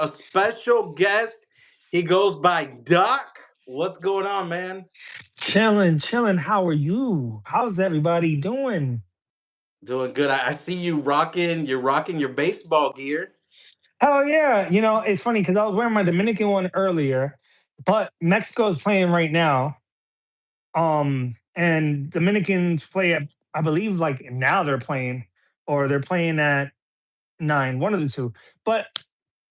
a special guest. He goes by Doc. What's going on, man? Chilling, chilling. How are you? How's everybody doing? Doing good. I see you rocking. You're rocking your baseball gear. Hell yeah. It's funny because I was wearing my Dominican one earlier, but Mexico's playing right now. And Dominicans play at, I believe, like now they're playing, or they're playing at 9, one of the two. But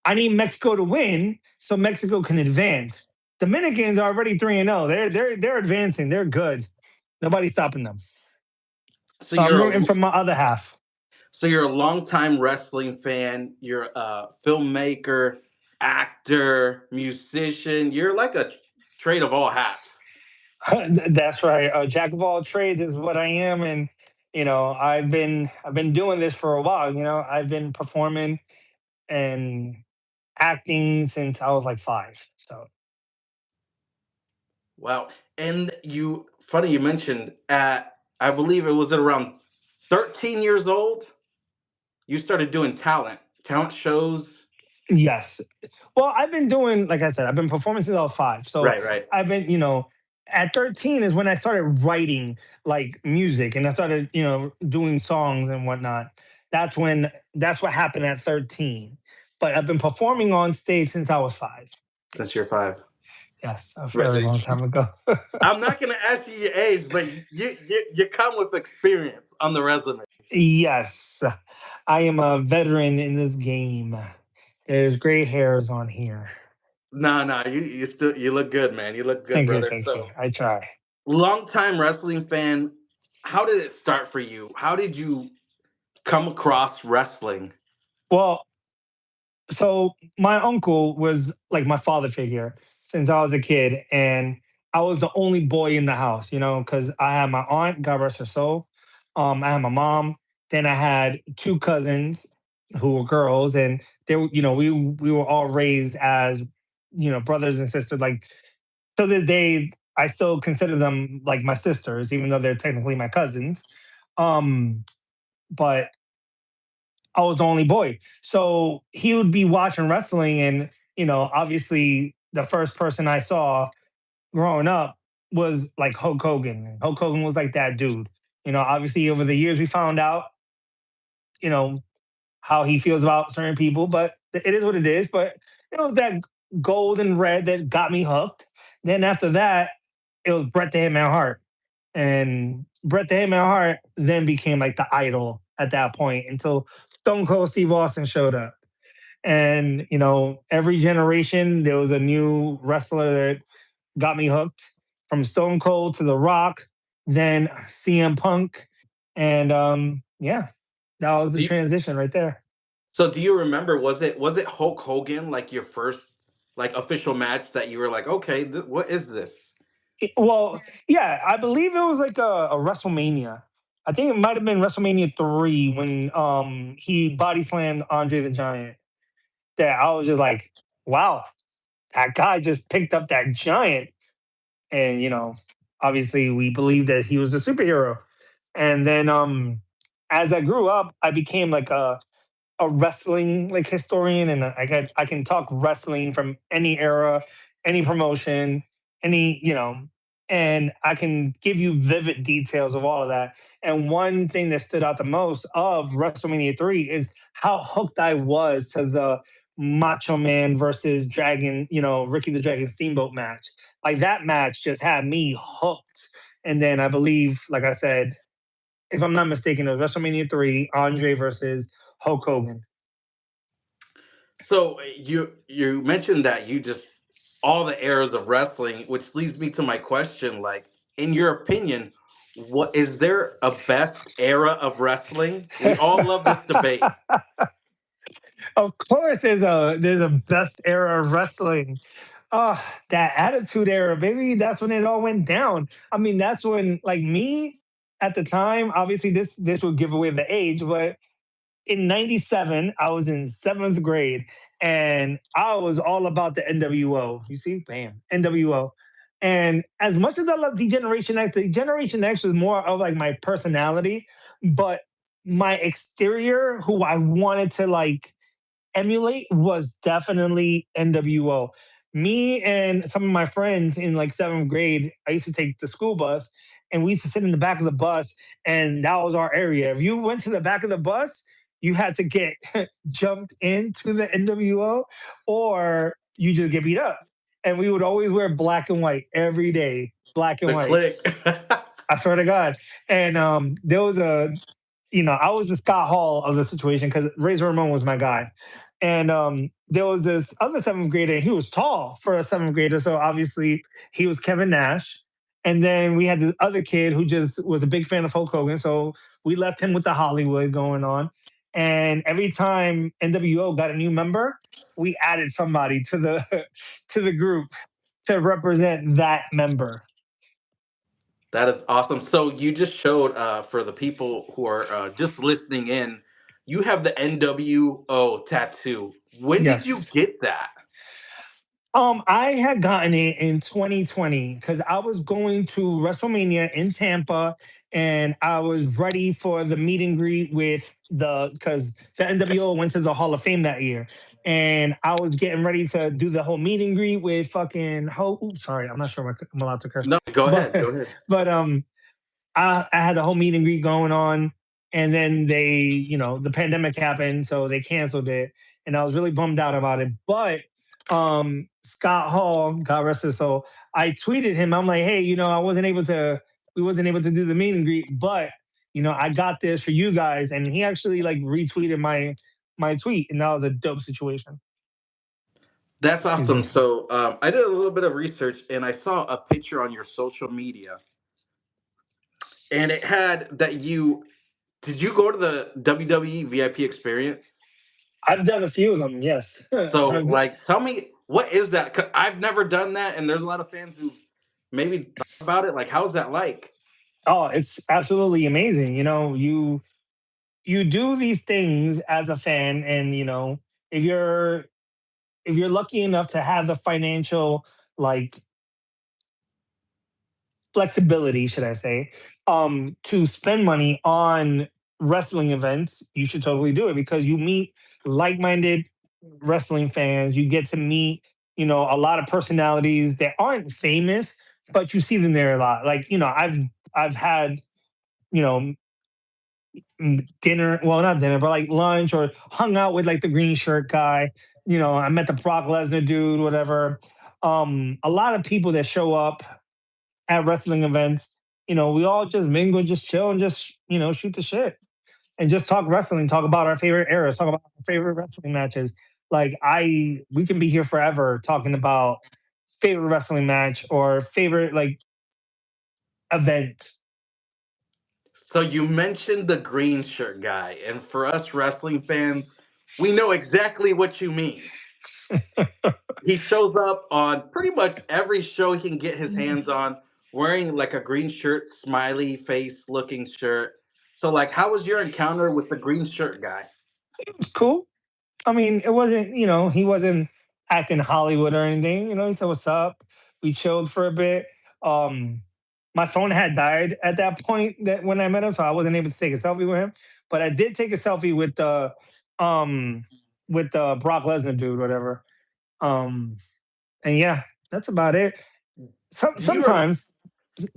I need Mexico to win so Mexico can advance. Dominicans are already 3-0. They're advancing. They're good. Nobody's stopping them. So So I'm you're rooting a for my other half. so you're a longtime wrestling fan. You're a filmmaker, actor, musician. You're like a trade of all hats. That's right. Jack of all trades is what I am, and I've been doing this for a while. I've been performing and acting since I was like 5. So Wow. And funny you mentioned at, I believe it was at around 13 years old, you started doing talent shows. yes, well, I've been doing, like I said, I've been performing since I was 5. So Right, right. I've been, at 13 is when I started writing like music, and I started, doing songs and whatnot. That's what happened at 13. But I've been performing on stage since I was 5. Since you're 5. Yes, a Right. very long time ago. I'm not going to ask you your age, but you come with experience on the resume. Yes, I am a veteran in this game. There's gray hairs on here. No, no, you still you look good, man. You look good, Thank you, brother. thank you. So, I try. longtime wrestling fan. How did it start for you? How did you come across wrestling? Well, so my uncle was like my father figure since I was a kid, and I was the only boy in the house. Because I had my aunt, God rest her soul. I had my mom. Then I had 2 cousins who were girls, and we were all raised as brothers and sisters. Like to this day, I still consider them like my sisters, even though they're technically my cousins. Um, but I was the only boy. So he would be watching wrestling, and obviously the first person I saw growing up was like Hulk Hogan. And Hulk Hogan was like that dude. Obviously over the years we found out, you know, how he feels about certain people, but it is what it is. But it was that gold and red that got me hooked. Then after that, it was Bret the Hitman Hart. And Bret the Hitman Hart then became like the idol at that point until Stone Cold Steve Austin showed up. And every generation there was a new wrestler that got me hooked, from Stone Cold to The Rock, then CM Punk, and yeah, that was the Do you, transition right there. so do you remember, was it Hulk Hogan like your first like official match that you were like, okay, what is this? Well, yeah, I believe it was like a WrestleMania. I think it might have been WrestleMania 3 when he body slammed Andre the Giant. That I was just like, wow, that guy just picked up that giant. And obviously we believed that he was a superhero. And then as I grew up, I became like a wrestling like historian, and I can talk wrestling from any era, any promotion, any and I can give you vivid details of all of that. And one thing that stood out the most of WrestleMania 3 is how hooked I was to the Macho Man versus Dragon, Ricky the Dragon Steamboat match. Like that match just had me hooked. And then I believe, like I said, if I'm not mistaken, it was WrestleMania 3, Andre versus Hulk Hogan. So you mentioned that you just all the eras of wrestling, which leads me to my question. Like, in your opinion, what is there a best era of wrestling? We all love this debate. Of course, there's a best era of wrestling. Oh, that Attitude Era, baby. That's when it all went down. I mean, that's when, like me, at the time. Obviously, this would give away the age, but in '97, I was in 7th grade, and I was all about the NWO. You see, bam, NWO. And as much as I love Degeneration X was more of like my personality, but my exterior, who I wanted to like emulate was definitely NWO. Me and some of my friends in like seventh grade, I used to take the school bus and we used to sit in the back of the bus, and that was our area. If you went to the back of the bus, you had to get jumped into the NWO or you just get beat up. And we would always wear black and white every day, black and The white. click. I swear to God. And there was I was the Scott Hall of the situation because Razor Ramon was my guy. And there was this other seventh grader. He was tall for a seventh grader. So obviously he was Kevin Nash. And then we had this other kid who just was a big fan of Hulk Hogan. So we left him with the Hollywood going on. And every time NWO got a new member, we added somebody to the to the group to represent that member. That is awesome. So you just showed for the people who are just listening in, you have the NWO tattoo. When did you Yes. get that? I had gotten it in 2020 because I was going to WrestleMania in Tampa, and I was ready for the meet and greet with because the NWO went to the Hall of Fame that year, and I was getting ready to do the whole meet and greet with fucking sorry, I'm not sure if I'm allowed to curse, No, go but ahead. Go ahead. but I had the whole meet and greet going on, and then the pandemic happened, so they canceled it, and I was really bummed out about it. But Scott Hall, God rest his soul, I tweeted him. I'm like, hey, we wasn't able to do the meet and greet, but I got this for you guys, and he actually like retweeted my tweet, and that was a dope situation. That's Excuse awesome. me. So I did a little bit of research and I saw a picture on your social media, and it had that you did you go to the WWE VIP experience? I've done a few of them. Yes. So, like, tell me what is that? 'Cause I've never done that, and there's a lot of fans who maybe thought about it. Like, how's that like? Oh, it's absolutely amazing. You do these things as a fan, and if you're if you're lucky enough to have the financial like flexibility, should I say, to spend money on wrestling events, you should totally do it because you meet like-minded wrestling fans. You get to meet a lot of personalities that aren't famous, but you see them there a lot. Like I've had you know dinner, well, not dinner, but like lunch, or hung out with like the green shirt guy. I met the Brock Lesnar dude, whatever. A lot of people that show up at wrestling events, we all just mingle, just chill, and just shoot the shit and just talk wrestling, talk about our favorite eras, talk about our favorite wrestling matches. Like we can be here forever talking about favorite wrestling match or favorite like event. So you mentioned the green shirt guy, and for us wrestling fans, we know exactly what you mean. He shows up on pretty much every show he can get his hands on, wearing like a green shirt, smiley face looking shirt. So, like, how was your encounter with the green shirt guy? It's cool. I mean, it wasn't, he wasn't acting Hollywood or anything. He said, "What's up?" We chilled for a bit. Um, my phone had died at that point that when I met him, so I wasn't able to take a selfie with him. But I did take a selfie um with the Brock Lesnar dude, whatever. Um, and yeah, that's about it. Do you rem- Sometimes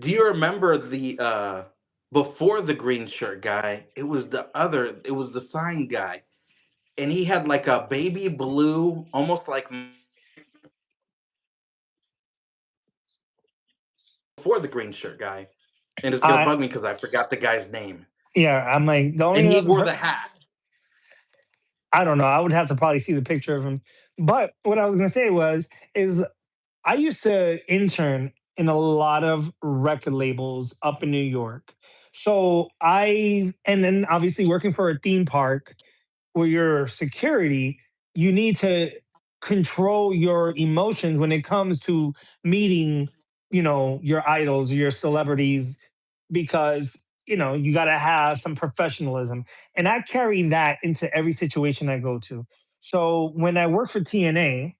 do you remember the before the green shirt guy? It was the sign guy, and he had like a baby blue, almost like before the green shirt guy, and it's gonna I bug me because I forgot the guy's name. yeah, I'm like the And only he other wore the hat. I don't know. I would have to probably see the picture of him. But what I was gonna say is I used to intern in a lot of record labels up in New York. And then obviously working for a theme park where your security, you need to control your emotions when it comes to meeting, your idols, your celebrities, because, you got to have some professionalism. And I carry that into every situation I go to. So when I worked for TNA,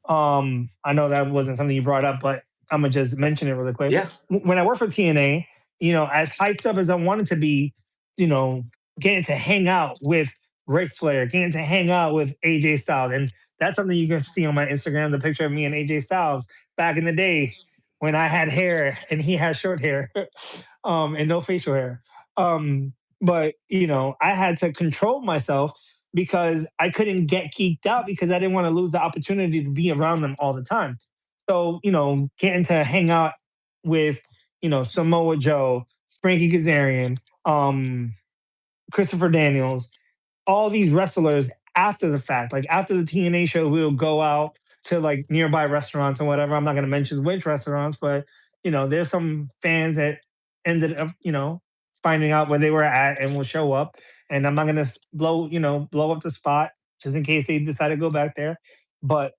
I know that wasn't something you brought up, but I'm gonna just mention it really quick. Yeah. When I worked for TNA, as hyped up as I wanted to be, you know, getting to hang out with Ric Flair, getting to hang out with AJ Styles. And that's something you can see on my Instagram, the picture of me and AJ Styles back in the day when I had hair and he had short hair, and no facial hair. But I had to control myself because I couldn't get geeked out because I didn't want to lose the opportunity to be around them all the time. So, getting to hang out with, Samoa Joe, Frankie Kazarian, Christopher Daniels, all these wrestlers after the fact, like after the TNA show, we'll go out to like nearby restaurants and whatever. I'm not going to mention which restaurants, but there's some fans that ended up, finding out where they were at and will show up. And I'm not going to blow up the spot just in case they decide to go back there. But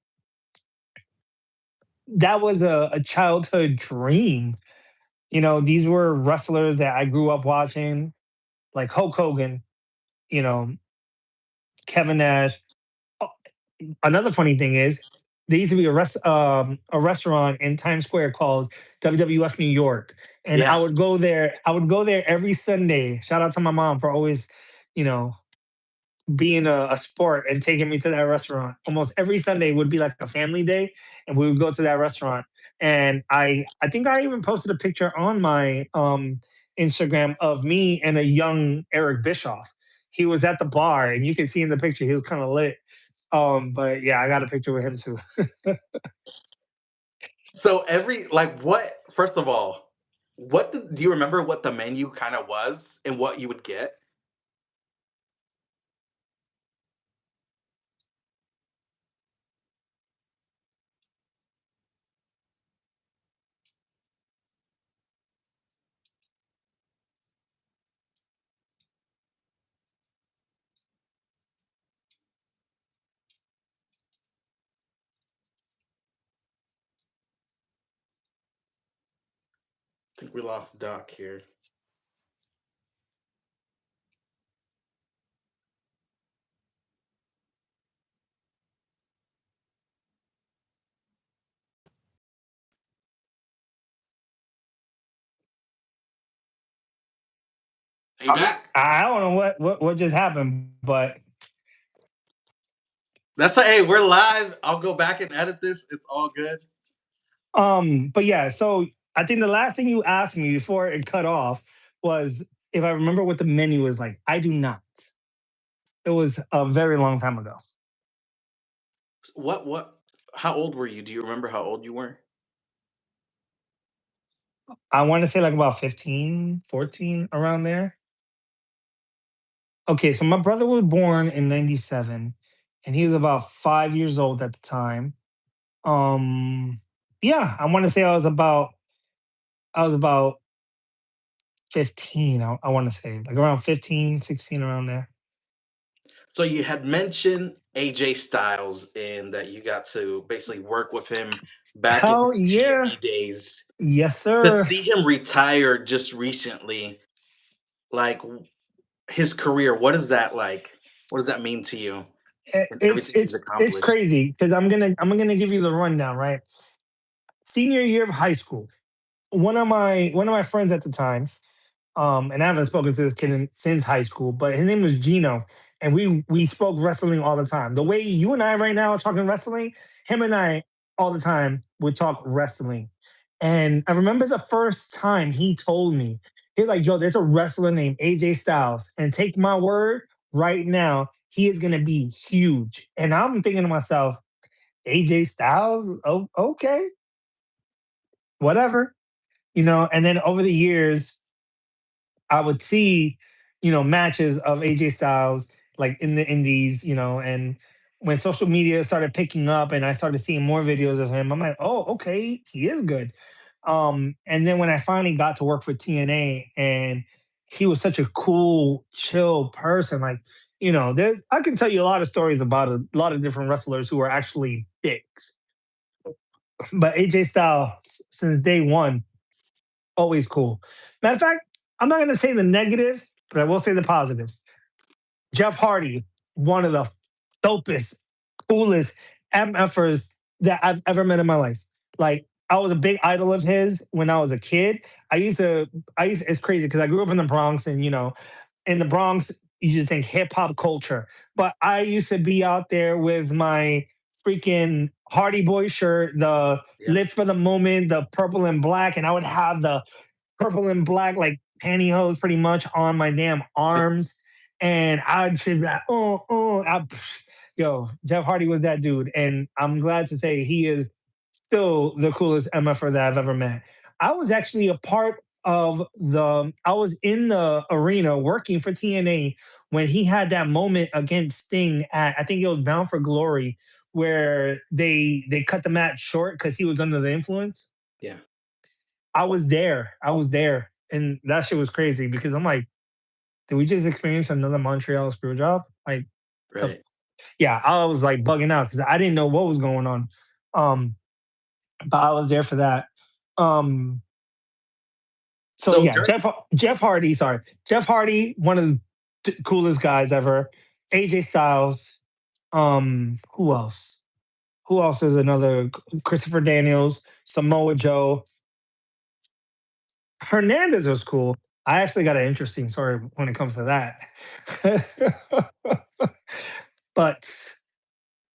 that was a childhood dream. These were wrestlers that I grew up watching, like Hulk Hogan, you know, Kevin Nash. Oh, another funny thing is there used to be a restaurant in Times Square called WWF New York, and Yeah. I would go there. I would go there every Sunday. Shout out to my mom for always, you know, being a sport and taking me to that restaurant. Almost every Sunday would be like a family day, and we would go to that restaurant. And I think I even posted a picture on my Instagram of me and a young Eric Bischoff. He was at the bar, and you can see in the picture he was kind of lit. But yeah, I got a picture with him too. So every like what? First of all, do you remember what the menu kind of was and what you would get? I think we lost Doc here. Are you I, back? I don't know what just happened, but That's hey, we're live. I'll go back and edit this. It's all good. but yeah. So I think the last thing you asked me before it cut off was if I remember what the menu was like. I do not. It was a very long time ago. What how old were you? Do you remember how old you were? I want to say like about 15, 14, around there. Okay, so my brother was born in 97 and he was about 5 years old at the time. Um yeah, I want to say I was about 15. I want to say like around 15, 16, around there. So you had mentioned AJ Styles and that you got to basically work with him back in Hell his yeah. TNA days. Yes, To sir. see him retire just recently, like his career, what is that like? What does that mean to you and It's everything he's it's accomplished? crazy because I'm gonna give you the rundown, right? Senior year of high school. One of my friends at the time, and I haven't spoken to this kid since high school, but his name was Gino, and we spoke wrestling all the time. The way you and I right now are talking wrestling, him and I all the time would talk wrestling. And I remember the first time he told me, he's like, "Yo, there's a wrestler named AJ Styles, and take my word, right now he is gonna be huge." And I'm thinking to myself, AJ Styles, oh, okay, whatever, And then over the years, I would see, matches of AJ Styles like in the indies, and when social media started picking up and I started seeing more videos of him, I'm like, oh, okay, he is good. And then when I finally got to work for TNA and he was such a cool, chill person, like, there's I can tell you a lot of stories about a lot of different wrestlers who are actually dicks. But AJ Styles, since day one, always cool. Matter of fact, I'm not going to say the negatives, but I will say the positives. Jeff Hardy, one of the dopest, coolest MFers that I've ever met in my life. Like, I was a big idol of his when I was a kid. It's crazy because I grew up in the Bronx, and, in the Bronx, you just think hip hop culture. But I used to be out there with my freaking Hardy Boy shirt, the Yeah. lit for the moment, the purple and black, and I would have the purple and black like pantyhose pretty much on my damn arms. And I'd be like, yo, Jeff Hardy was that dude. And I'm glad to say he is still the coolest MFer that I've ever met. I was actually a part of I was in the arena working for TNA when he had that moment against Sting at, I think it was Bound for Glory, where they cut the match short because he was under the influence. Yeah. I was there. I was there. And that shit was crazy because I'm like, did we just experience another Montreal screw job? Like, the, Right. yeah, I was like bugging out because I didn't know what was going on. Um, but I was there for that. Um, so So yeah, during Jeff Hardy, sorry, Jeff Hardy, one of the coolest guys ever. AJ Styles. Who else? Who else is another? Christopher Daniels, Samoa Joe. Hernandez was cool. I actually got an interesting story when it comes to that. But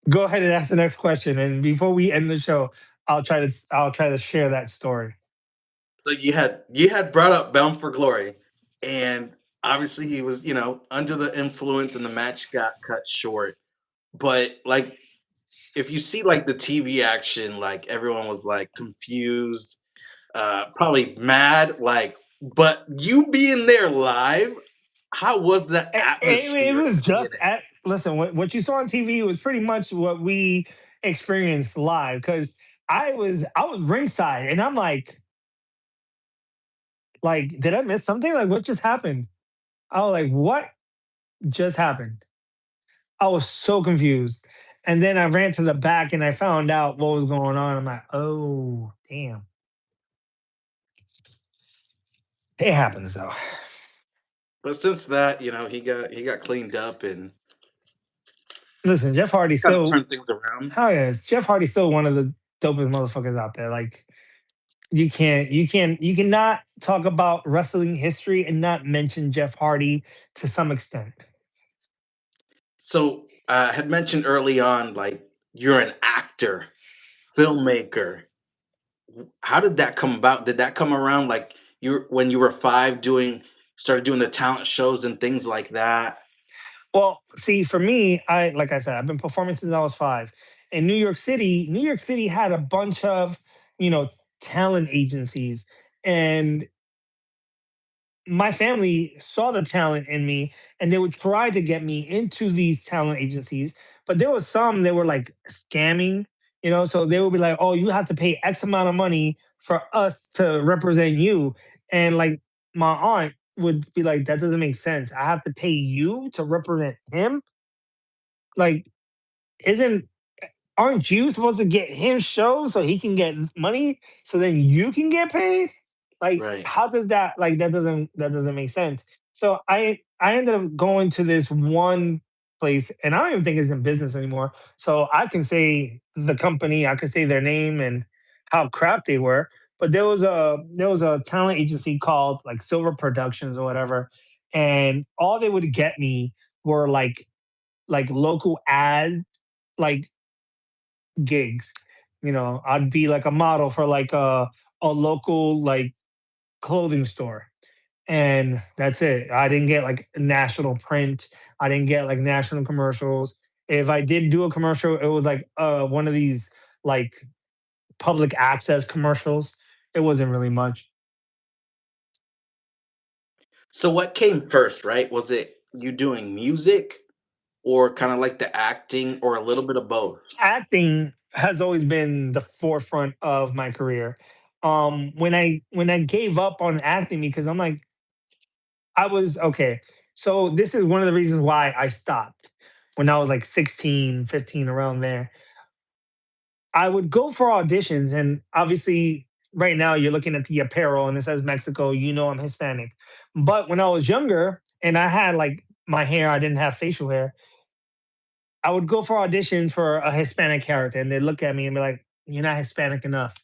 go ahead and ask the next question. And before we end the show, I'll try to share that story. so you had brought up Bound for Glory, and obviously he was under the influence, and the match got cut short. But like, if you see like the TV action, like everyone was like confused, probably mad, like. But you being there live, how was the It atmosphere was in just TNA? at listen, what you saw on TV was pretty much what we experienced live because I was ringside and I'm like, did I miss something? Like, what just happened? I was like, what just happened? I was so confused. And then I ran to the back and I found out what was going on. I'm like, oh, damn. It happens though. But since that, he got cleaned up and Listen, Jeff Hardy kind of still, turned things around. how is Jeff Hardy still one of the dopest motherfuckers out there? Like, you cannot talk about wrestling history and not mention Jeff Hardy to some extent. So I had mentioned early on, like you're an actor, filmmaker. How did that come about? Did that come around like you when you were five doing started doing the talent shows and things like that? Well, see, for me, I like I said, I've been performing since I was 5. In New York City, New York City had a bunch of, you know, talent agencies, and my family saw the talent in me and they would try to get me into these talent agencies, but there was some that were like scamming, so they would be like, oh, you have to pay X amount of money for us to represent you. And like my aunt would be like, that doesn't make sense. I have to pay you to represent him. Like, isn't aren't you supposed to get him shows so he can get money so then you can get paid? Like, Right. how does that, like, that doesn't make sense. So I ended up going to this one place and I don't even think it's in business anymore. So I can say the company, I could say their name and how crap they were. But there was a talent agency called like Silver Productions or whatever. And all they would get me were like local ad like gigs. I'd be like a model for like a local like clothing store. And that's it. I didn't get like national print. I didn't get like national commercials. If I did do a commercial, it was like one of these like public access commercials. It wasn't really much. So what came first, right? Was it you doing music or kind of like the acting or a little bit of both? Acting has always been the forefront of my career. When I gave up on acting because I'm like, I was okay. So this is one of the reasons why I stopped when I was like 16, 15, around there. I would go for auditions, and obviously, right now you're looking at the apparel and it says Mexico, I'm Hispanic. But when I was younger and I had like my hair, I didn't have facial hair, I would go for auditions for a Hispanic character, and they'd look at me and be like, you're not Hispanic enough.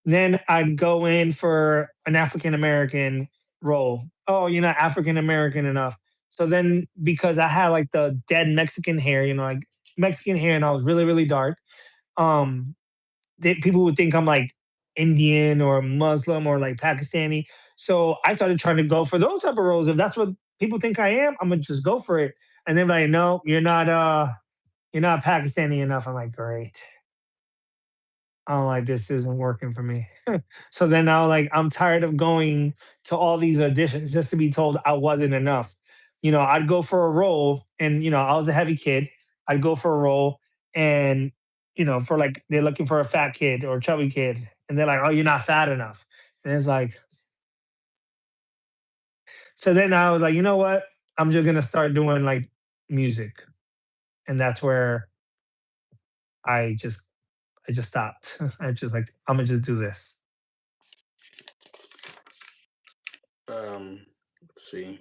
Then I'd go in for an African American role. Oh, you're not African American enough. So then, because I had like the dead Mexican hair, like Mexican hair, and I was really, really dark, um, people would think I'm like Indian or Muslim or like Pakistani. So I started trying to go for those type of roles. If that's what people think I am, I'm gonna just go for it. And they're like, no, you're not Pakistani enough. I'm like, great. I'm like, this isn't working for me. So then now, like, I'm tired of going to all these auditions just to be told I wasn't enough. I'd go for a role, and I was a heavy kid. I'd go for a role, and for like they're looking for a fat kid or a chubby kid, and they're like, "Oh, you're not fat enough." And it's like, so then I was like, you know what? I'm just gonna start doing like music, and that's where I just I just stopped. I just like I'm gonna just do this. Let's see.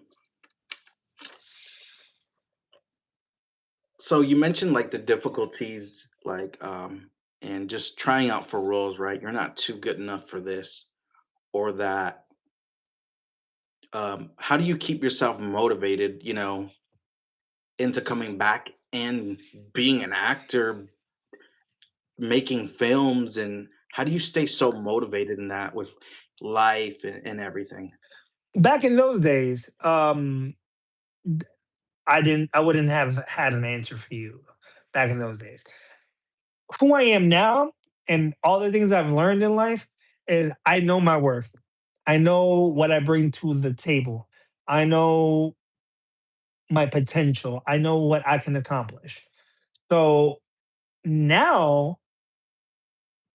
So you mentioned like the difficulties, and just trying out for roles, right? You're not too good enough for this or that. How do you keep yourself motivated, into coming back and being an actor, making films, and how do you stay so motivated in that with life and everything? Back in those days, I wouldn't have had an answer for you back in those days. Who I am now and all the things I've learned in life is I know my worth. I know what I bring to the table. I know my potential. I know what I can accomplish. So now,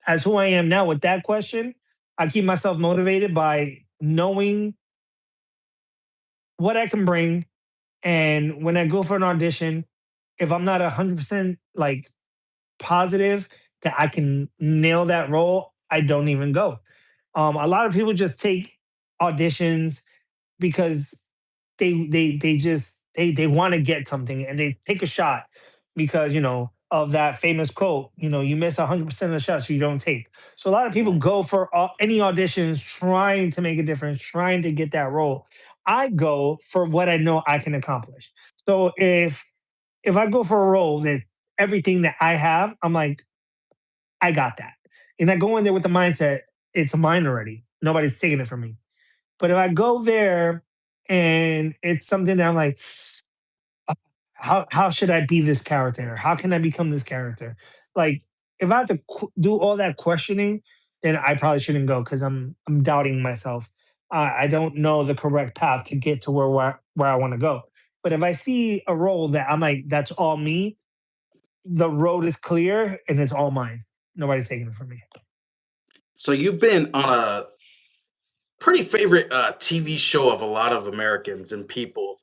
as who I am now with that question, I keep myself motivated by knowing what I can bring. And when I go for an audition, if I'm not 100% like positive that I can nail that role, I don't even go. A lot of people just take auditions because they want to get something, and they take a shot because of that famous quote. You miss 100% of the shots you don't take. So a lot of people Right. go for any auditions trying to make a difference, trying to get that role. I go for what I know I can accomplish. So if I go for a role that everything that I have, I'm like, I got that. And I go in there with the mindset, it's mine already. Nobody's taking it from me. But if I go there and it's something that I'm like, how should I be this character? How can I become this character? Like, if I have to do all that questioning, then I probably shouldn't go because I'm doubting myself. I don't know the correct path to get to where I want to go. But if I see a role that I'm like, that's all me, the road is clear and it's all mine. Nobody's taking it from me. So you've been on a pretty favorite TV show of a lot of Americans and people,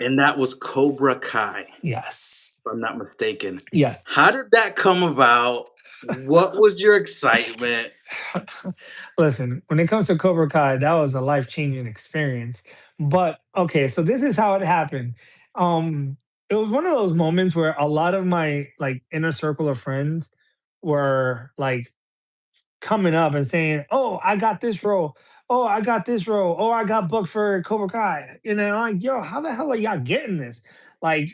and that was Cobra Kai, if Yes. I'm not mistaken. How Yes. did that come about? What was your excitement? Listen, when it comes to Cobra Kai, that was a life changing experience. But okay, so this is how it happened. Um, it was one of those moments where a lot of my like inner circle of friends were like coming up and saying, "Oh, I got this role. Oh, I got this role. Oh, I got booked for Cobra Kai." I'm like, "Yo, how the hell are y'all getting this? Like,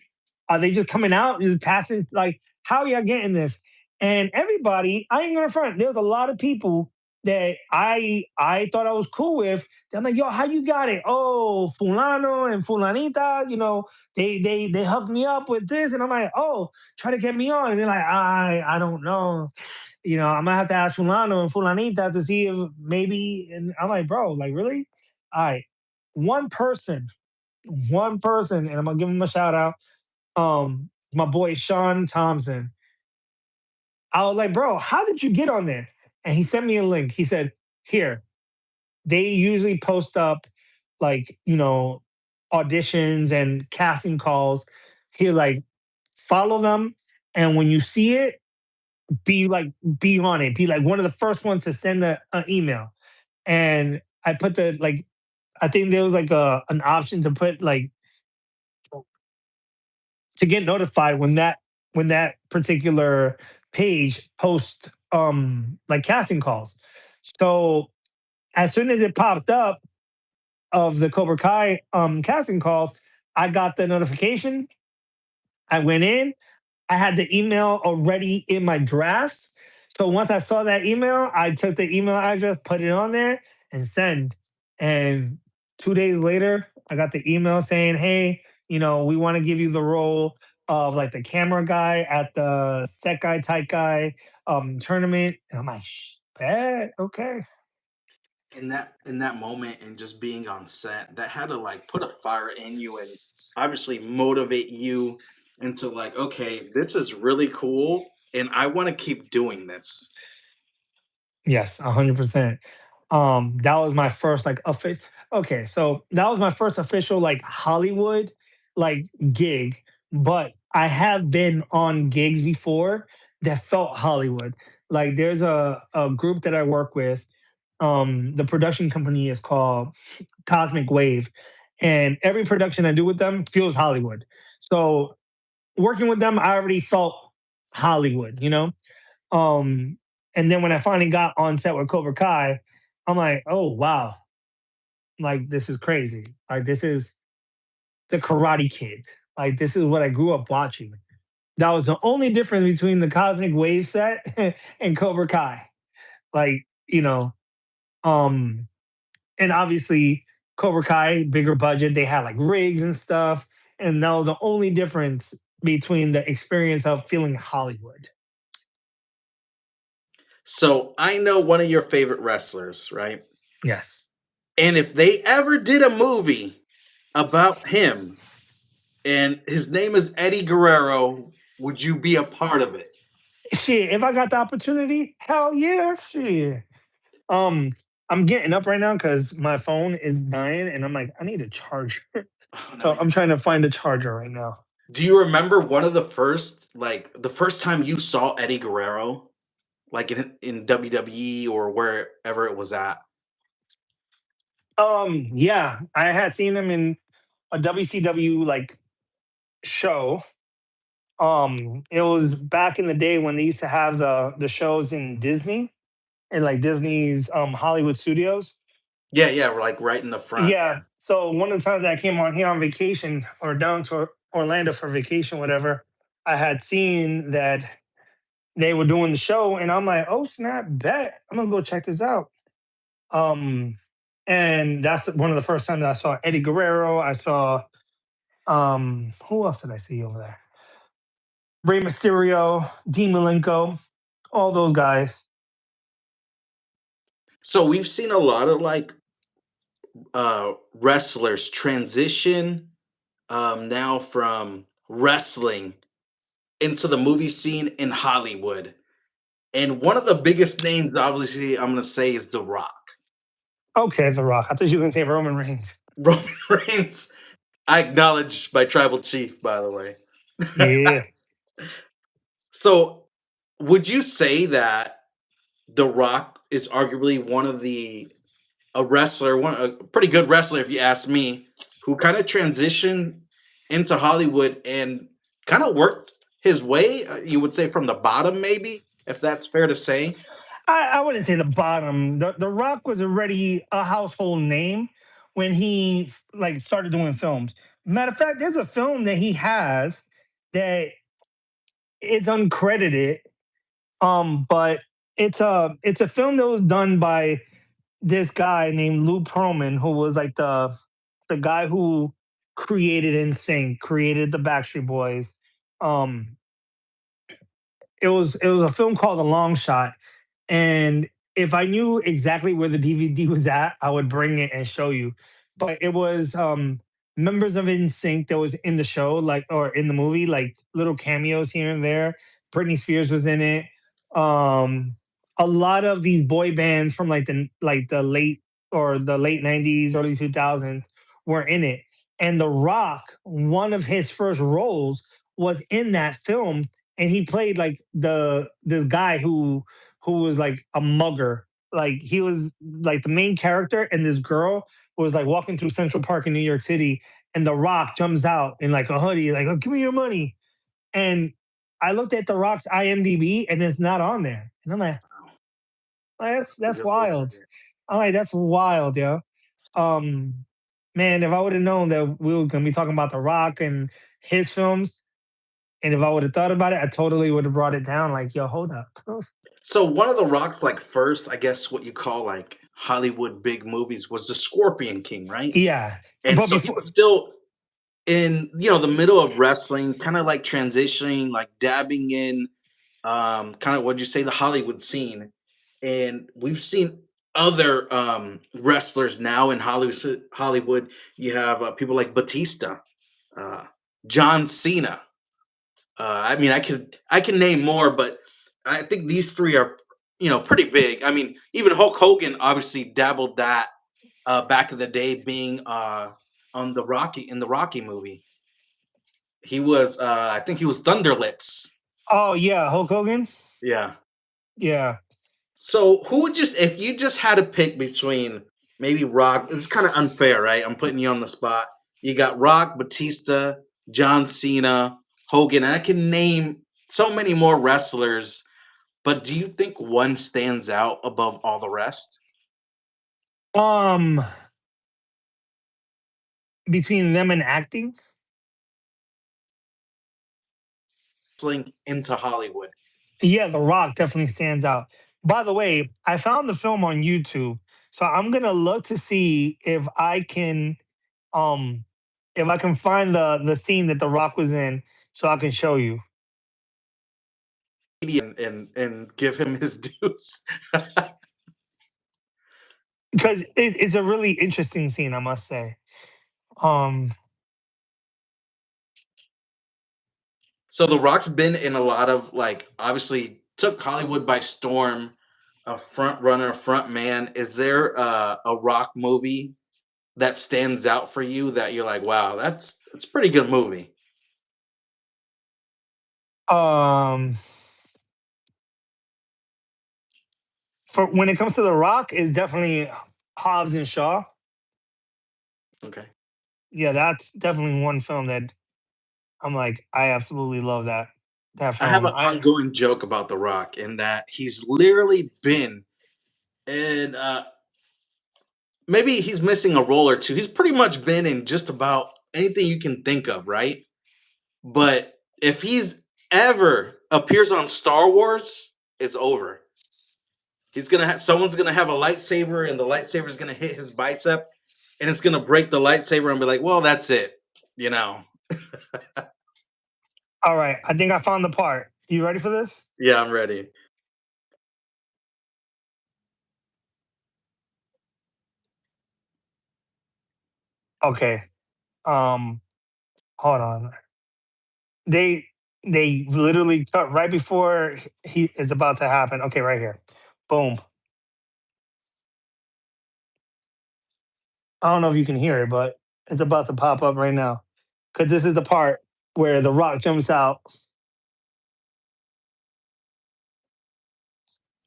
are they just coming out, just passing? Like, how are y'all getting this?" And everybody, I ain't gonna front. There's a lot of people that I thought I was cool with. I'm like, "Yo, how you got it?" "Oh, fulano and fulanita, they hooked me up with this," and I'm like, "Oh, try to get me on," and they're like, I don't know. I'm gonna have to ask Fulano and Fulanita to see if maybe. And I'm like, bro, like really? All right, one person, one person, and I'm gonna give him a shout out. My boy Sean Thompson. I was like, bro, how did you get on there? And he sent me a link. He said, here, they usually post up like auditions and casting calls. Here, like follow them, and when you see it, be like be on it, be like one of the first ones to send an email. And I put the like, I think there was like an option to put like to get notified when that particular page posts like casting calls. So as soon as it popped up of the Cobra Kai casting calls, I got the notification. I went in. I had the email already in my drafts. So once I saw that email, I took the email address, put it on there, and send. And 2 days later, I got the email saying, "Hey, we want to give you the role of like the camera guy at the set guy, type guy tournament." And I'm like, "Bet, okay." In that moment and just being on set, that had to like put a fire in you and obviously motivate you into like, okay, this is really cool and I want to keep doing this. Yes, 100%. That was my first like okay, so that was my first official like Hollywood like gig, but I have been on gigs before that felt Hollywood. Like there's a group that I work with. The production company is called Cosmic Wave, and every production I do with them feels Hollywood. So working with them, I already felt Hollywood. Um, and then when I finally got on set with Cobra Kai, I'm like, oh wow, like this is crazy. Like this is the Karate Kid. Like this is what I grew up watching. That was the only difference between the Cosmic Wave set and Cobra Kai. Like, um, and obviously Cobra Kai, bigger budget, they had like rigs and stuff. And that was the only difference between the experience of feeling Hollywood. So I know one of your favorite wrestlers, right? Yes. And if they ever did a movie about him and his name is Eddie Guerrero, would you be a part of it? Shit, if I got the opportunity, hell yeah, shit. Um, I'm getting up right now because my phone is dying, and I'm like, I need a charger. Oh no, So I'm you're trying to find a charger right now. Do you remember one of the first, like the first time you saw Eddie Guerrero, like in WWE or wherever it was at? Yeah, I had seen him in a WCW like show. It was back in the day when they used to have the shows in Disney and like Disney's Hollywood Studios. Yeah, yeah, like right in the front. Yeah. So one of the times that I came on here on vacation or down to Orlando for vacation, whatever, I had seen that they were doing the show, and I'm like, oh snap, bet I'm gonna go check this out. Um, and that's one of the first times I saw Eddie Guerrero. I saw who else did I see over there? Rey Mysterio, Dean Malenko, all those guys. So we've seen a lot of like wrestlers transition now from wrestling into the movie scene in Hollywood. And one of the biggest names, obviously, I'm going to say is The Rock. Okay, The Rock. I thought you were gonna say Roman Reigns. Roman Reigns, I acknowledge my tribal chief, by the way. Yeah. So, would you say that The Rock is arguably one of the a wrestler, one a pretty good wrestler, if you ask me, who kind of transitioned into Hollywood and kind of worked his way? You would say from the bottom, maybe, if that's fair to say. I wouldn't say the bottom. The Rock was already a household name when he like started doing films. Matter of fact, there's a film that he has that it's uncredited. But it's a film that was done by this guy named Lou Pearlman, who was like the guy who created NSYNC, created the Backstreet Boys. Um, it was a film called The Long Shot, and if I knew exactly where the DVD was at, I would bring it and show you. But it was members of NSYNC that was in the show, like or in the movie, like little cameos here and there. Britney Spears was in it. Um, a lot of these boy bands from like the late '90s, early 2000s were in it. And The Rock, one of his first roles was in that film, and he played like this guy who was like a mugger. Like he was like the main character, and this girl was like walking through Central Park in New York City, and The Rock jumps out in like a hoodie, like, "Oh, give me your money." And I looked at The Rock's IMDb, and it's not on there, and I'm Wow, like, that's a that's good look right wild. there. I'm like, that's wild, yo. Um, Man, if I would have known that we were gonna be talking about The Rock and his films, and if I would have thought about it, I totally would have brought it down. Like, yo, hold up. So one of the Rock's like first, I guess what you call like Hollywood big movies was The Scorpion King, right? Yeah, And but so he before, was still in, the middle of wrestling, kind of like transitioning, like dabbing in kind of, what'd you say, the Hollywood scene. And we've seen other wrestlers now in Hollywood. You have people like Batista, uh, John Cena. I mean, I can name more, but I think these three are, pretty big. I mean, even Hulk Hogan obviously dabbled that back in the day, being on the Rocky movie. He was, I think he was Thunder Lips. oh yeah, Hulk Hogan. Yeah. Yeah. So who would just, if you just had to pick between maybe Rock, it's kind of unfair, right? I'm putting you on the spot. You got Rock, Batista, John Cena, Hogan, and I can name so many more wrestlers. But do you think one stands out above all the rest? Um, between them and acting, Wrestling into Hollywood. yeah, The Rock definitely stands out. By the way, I found the film on YouTube, so I'm gonna look to see um, if I can find the scene that The Rock was in, so I can show you. And give him his dues. Because it's a really interesting scene, I must say. Um, So The Rock's been in a lot of, like, obviously took Hollywood by storm, a front runner, front man. Is there a Rock movie that stands out for you that you're like, wow, that's a pretty good movie? um, for when it comes to The Rock, is definitely Hobbs and Shaw. Okay. Yeah, that's definitely one film that I'm like, I absolutely love that I have film. an I ongoing joke about The Rock in that he's literally been in, maybe he's missing a role or two. He's pretty much been in just about anything you can think of, right? But if he's ever appears on Star Wars, it's over. He's gonna have someone's gonna have a lightsaber, and the lightsaber's gonna hit his bicep, and it's gonna break the lightsaber, and be like, "Well, that's it," you know. All right, I think I found the part. You ready for this? Yeah, I'm ready. Okay. Um, hold on. They they literally cut right before he is about to happen. Okay, right here. Boom. I don't know if you can hear it, but it's about to pop up right now. Cause this is the part where the rock jumps out.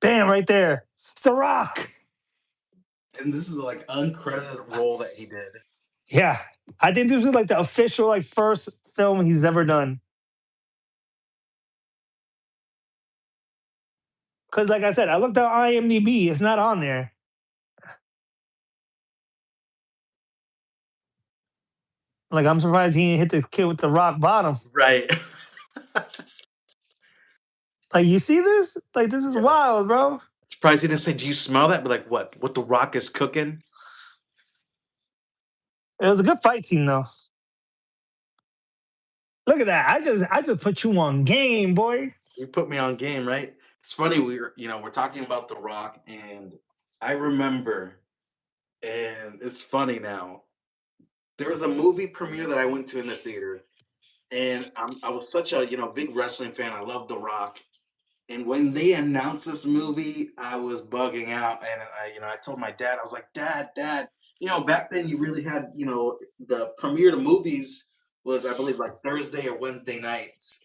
Bam, right there. It's the rock. And this is like uncredited role that he did. Yeah. I think this is like the official like first film he's ever done. Cause like I said, I looked at IMDb, it's not on there. Like I'm surprised he didn't hit the kid with the rock bottom. Right. Like you see this? Like this is Yeah. wild, bro. Surprised he didn't say, "Do you smell that?" But like, what the Rock is cooking? It was a good fight scene though. Look at that. I just put you on game, boy. You put me on game, right? It's funny, we're talking about The Rock, and I remember, and it's funny now. There was a movie premiere that I went to in the theater, and I was such a, big wrestling fan. I love The Rock, and when they announced this movie, I was bugging out, and I told my dad, I was like, Dad, back then you really had, the premiere to movies was, I believe, like Thursday or Wednesday nights,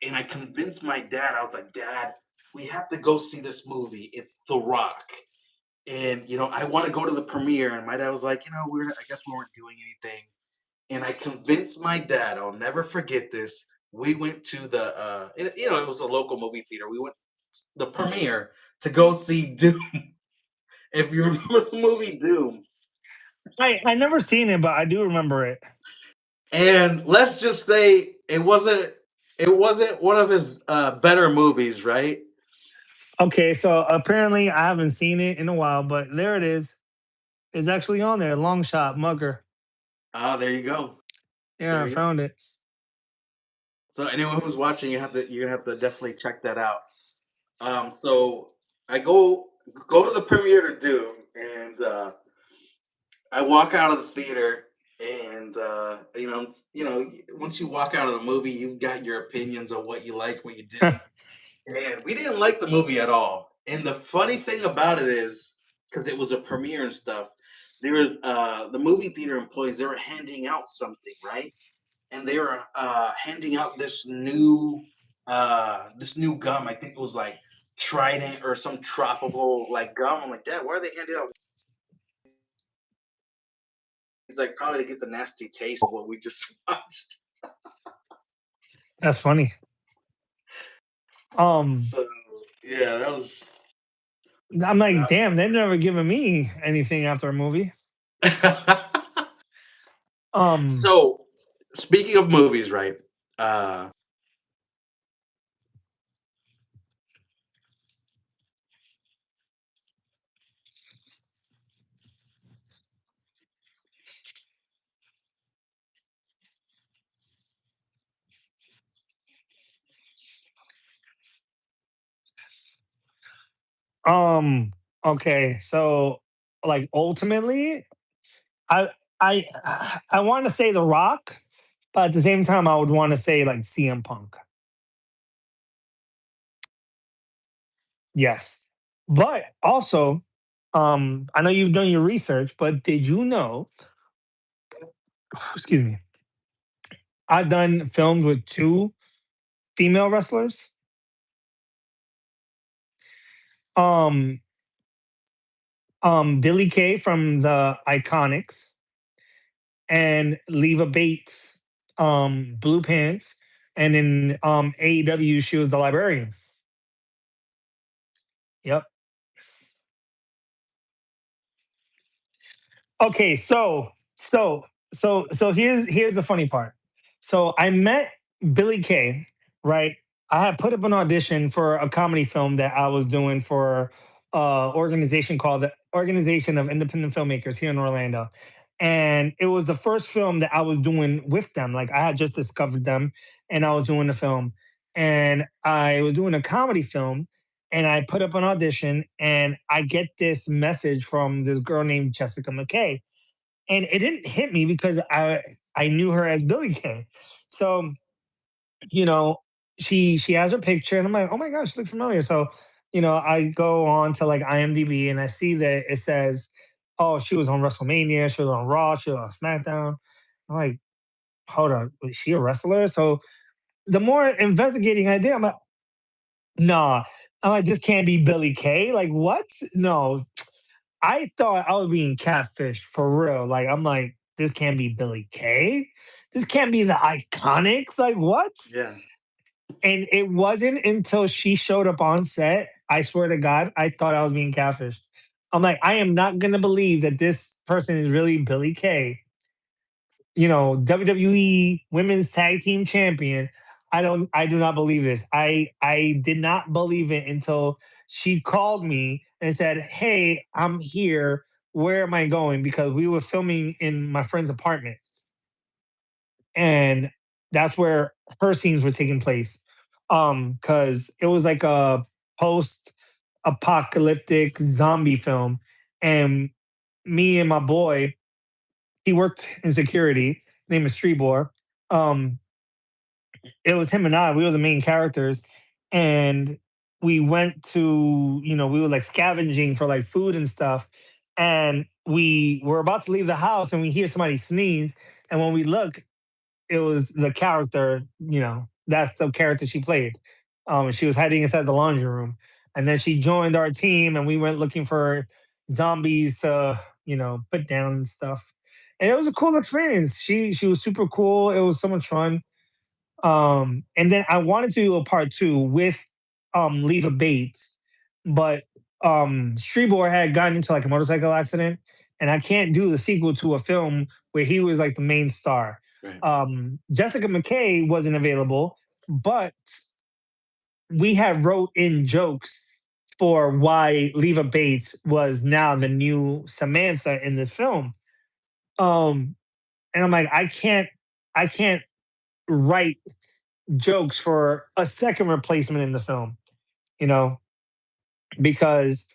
and I convinced my dad. I was like, Dad, we have to go see this movie. It's The Rock, and I want to go to the premiere. And my dad was like, I guess we weren't doing anything, and I convinced my dad. I'll never forget this. We went to the, it was a local movie theater. We went to the premiere to go see Doom. If you remember the movie Doom, I never seen it, but I do remember it. And let's just say it wasn't one of his better movies, right? Okay, so apparently I haven't seen it in a while, but there it is. It's actually on there. Long shot, Mugger. Ah, there you go. Yeah, There I you go. found it. So anyone who's watching, you're gonna have to definitely check that out. So I go to the premiere to Doom, and I walk out of the theater, and once you walk out of the movie, you've got your opinions on what you liked, what you didn't, and we didn't like the movie at all. And the funny thing about it is, because it was a premiere and stuff, there was the movie theater employees. They were handing out something, right? And they were handing out this new gum. I think it was like Trident or some tropical like gum. I'm like, Dad, why are they handing out? He's like, probably to get the nasty taste of what we just watched. That's funny. Um, So yeah, that was. I'm like, That damn, they've never given me anything after a movie. Um, so speaking of movies, right? Uh, um, okay, so like ultimately, I I I want to say The Rock, but at the same time, I would want to say like CM Punk. Yes, but also, I know you've done your research, but did you know? Excuse me. I've done films with two female wrestlers. Um, Billy Kay from the Iconics and Leva Bates, Blue Pants, and in AEW she was the librarian. Yep. Okay, so here's the funny part. So I met Billy Kay, right? I had put up an audition for a comedy film that I was doing for organization called the Organization of Independent Filmmakers here in Orlando. And it was the first film that I was doing with them. Like I had just discovered them and I was doing the film. And I was doing a comedy film and I put up an audition and I get this message from this girl named Jessica McKay. And it didn't hit me because I knew her as Billy Kay. So, you know, she has her picture and I'm like, oh my gosh, she looks familiar. So, I go on to like IMDb and I see that it says, oh, she was on WrestleMania, she was on Raw, she was on SmackDown. I'm like, hold on, is she a wrestler? So the more investigating I did, I'm like, nah. I'm like, this can't be Billy Kay. Like, what? No, I thought I was being catfished for real. Like, I'm like, this can't be Billy Kay. This can't be the Iconics. Like, what? yeah, And it wasn't until she showed up on set, I swear to God, I thought I was being catfished. I'm like, I am not gonna believe that this person is really Billy Kay, WWE Women's Tag Team Champion. I do not believe this. I did not believe it until she called me and said, "Hey, I'm here. Where am I going?" Because we were filming in my friend's apartment, and that's where her scenes were taking place. Because it was like a post-apocalyptic zombie film, and me and my boy, he worked in security. Name is Streetbor. Um, it was him and I. We were the main characters, and we went to we were like scavenging for like food and stuff, and we were about to leave the house, and we hear somebody sneeze, and when we look, it was the character. That's the character she played. She was hiding inside the laundry room, and then she joined our team, and we went looking for zombies to put down and stuff. And it was a cool experience. She was super cool. It was so much fun. And then I wanted to do a part two with Leva Bates, but Streetboy had gotten into like a motorcycle accident and I can't do the sequel to a film where he was like the main star. Right. Jessica McKay wasn't available, but we had wrote in jokes for why Leva Bates was now the new Samantha in this film. Um, and I'm like, I can't write jokes for a second replacement in the film, you know, because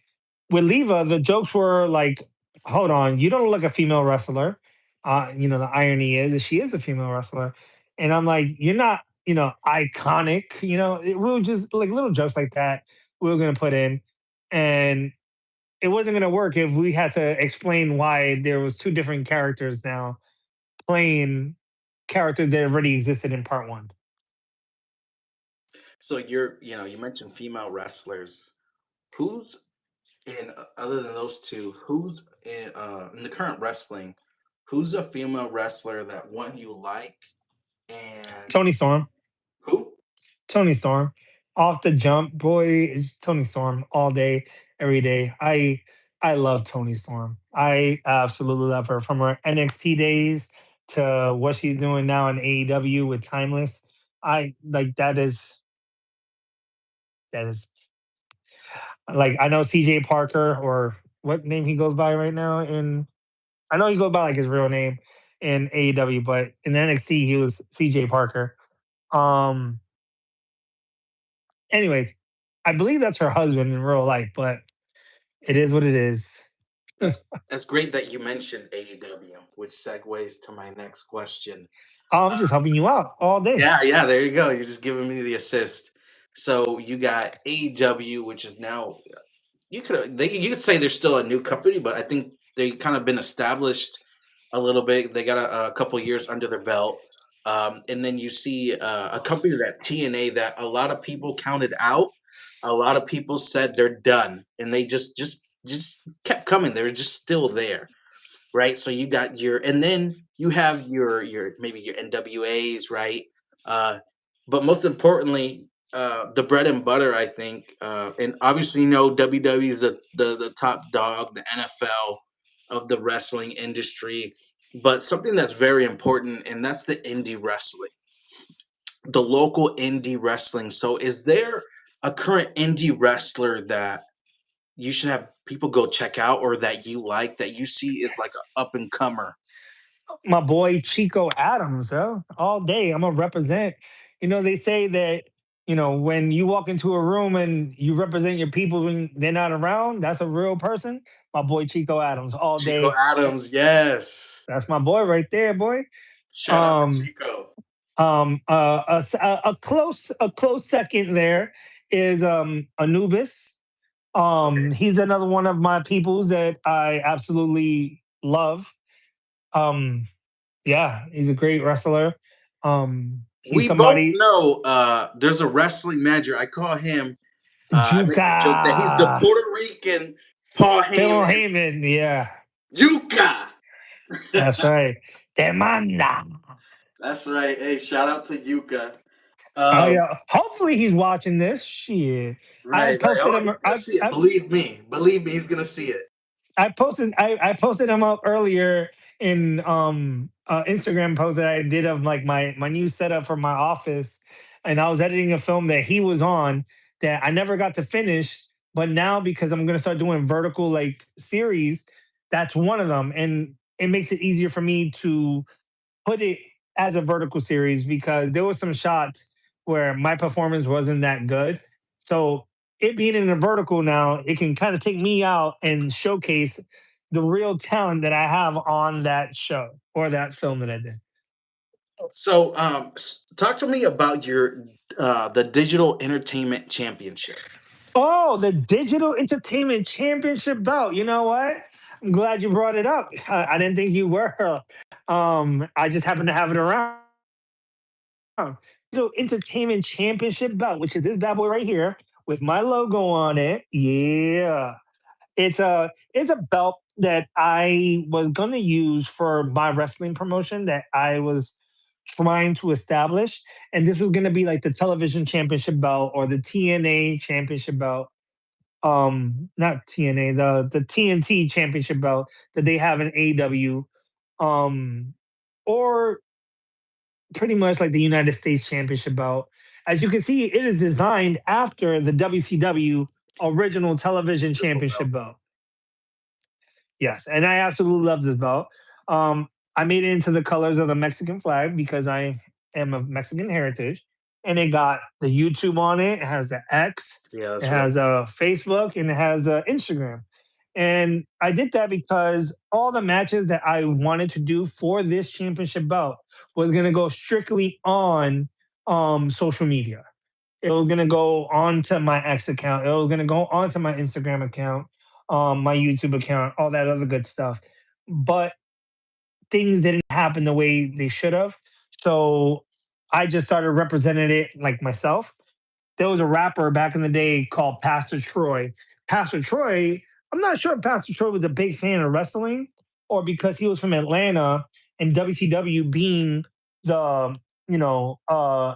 with Leva, the jokes were like, hold on, you don't look like a female wrestler. The irony is that she is a female wrestler. And I'm like, you're not, iconic. We were just like little jokes like that we were going to put in. And it wasn't going to work if we had to explain why there was two different characters now playing characters that already existed in part one. So you mentioned female wrestlers. Who's in other than those two? Who's in the current wrestling? Who's a female wrestler that one you like and Tony Storm. who? Tony Storm. Off the jump, boy, is Tony Storm all day, every day. I love Tony Storm. I absolutely love her from her NXT days to what she's doing now in AEW with Timeless. I like that is like I know CJ Parker or what name he goes by right now in I know he goes by like his real name in AEW, but in NXT he was CJ Parker. Um anyways, I believe that's her husband in real life, but it is what it is. That's that's great that you mentioned AEW, which segues to my next question. I'm just helping you out all day. Yeah, yeah, there you go. You're just giving me the assist. So you got AEW, which is now you could say they're still a new company, but I think they kind of been established a little bit. They got a couple years under their belt, and then you see a company that TNA that a lot of people counted out. A lot of people said they're done, and they just kept coming. They're just still there, right? So you got and then you have your maybe your NWAs, right? Uh, but most importantly, the bread and butter, I think, and obviously, WWE is the top dog, the NFL of the wrestling industry. But something that's very important, and that's the indie wrestling, the local indie wrestling. So, is there a current indie wrestler that you should have people go check out, or that you like that you see is like a up and comer? My boy Chico Adams, yo, all day. I'm gonna represent. They say that when you walk into a room and you represent your people when they're not around, that's a real person. My boy Chico Adams, all Chico day. Adams, yes. That's my boy right there, boy. Shout out to Um, Chico. a close second there is Anubis. Okay. He's another one of my peoples that I absolutely love. Um, yeah, he's a great wrestler. He's We both somebody know there's a wrestling manager. I call him I make Juka. the joke that he's the Puerto Rican Paul Phil Heyman. Heyman, yeah, Yuka. that's right. Demanda. That's right. Hey, shout out to Yuka. Oh Um, yeah. Hopefully he's watching this. Shit. I right, had right. posted Oh, him. he's gonna see it. Believe me. Believe me, he's gonna see it. I posted him up earlier in Instagram post that I did of like my new setup for my office, and I was editing a film that he was on that I never got to finish, but now because I'm gonna start doing vertical like series, that's one of them, and it makes it easier for me to put it as a vertical series because there was some shots where my performance wasn't that good. So it being in a vertical now, it can kind of take me out and showcase the real talent that I have on that show or that film that I did. So, talk to me about your the Digital Entertainment Championship. Oh, the Digital Entertainment Championship belt. You know what? I'm glad you brought it up. I didn't think you were. I just happened to have it around. Entertainment Championship belt, which is this bad boy right here with my logo on it. Yeah. It's a belt that I was gonna use for my wrestling promotion that I was trying to establish. And this was gonna be like the television championship belt or the TNA championship belt. not TNA, the TNT championship belt that they have in AEW, or pretty much like the United States championship belt. As you can see, it is designed after the WCW original television Triple belt. championship belt. Yes, and I absolutely love this belt. I made it into the colors of the Mexican flag because I am of Mexican heritage, and it got the YouTube on it. It has the X, Yeah, it that's real has a nice. Facebook, and it has a Instagram. And I did that because all the matches that I wanted to do for this championship belt was going to go strictly on social media. It was gonna go onto my X account. It was gonna go onto my Instagram account, my YouTube account, all that other good stuff. But things didn't happen the way they should have. So I just started representing it like myself. There was a rapper back in the day called Pastor Troy. Pastor Troy, I'm not sure if Pastor Troy was a big fan of wrestling or because he was from Atlanta and WCW being the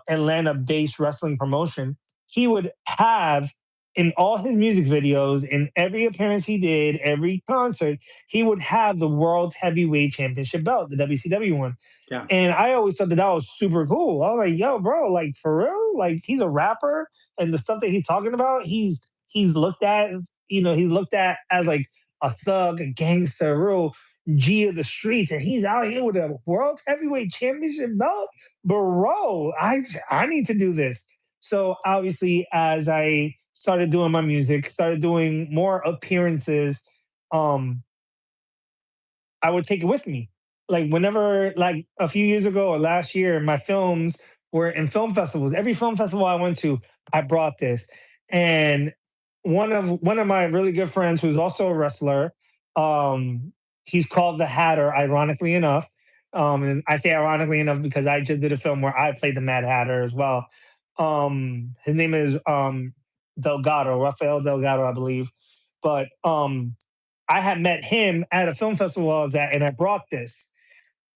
Atlanta based wrestling promotion, he would have in all his music videos, in every appearance he did, every concert, he would have the World Heavyweight Championship belt, the WCW one. Yeah. And I always thought that that was super cool. I was like, yo, bro, like for real? Like he's a rapper and the stuff that he's talking about, he's looked at, he's looked at as like a thug, a gangster, a real G of the streets, and he's out here with a world heavyweight championship belt. Bro, I need to do this. So obviously, as I started doing my music, started doing more appearances, um, I would take it with me. Like whenever, like a few years ago or last year, my films were in film festivals. Every film festival I went to, I brought this. And one of my really good friends, who's also a wrestler, he's called the Hatter, ironically enough. And I say ironically enough because I just did a film where I played the Mad Hatter as well. His name is Delgado, Rafael Delgado, I believe. But I had met him at a film festival I was at, and I brought this.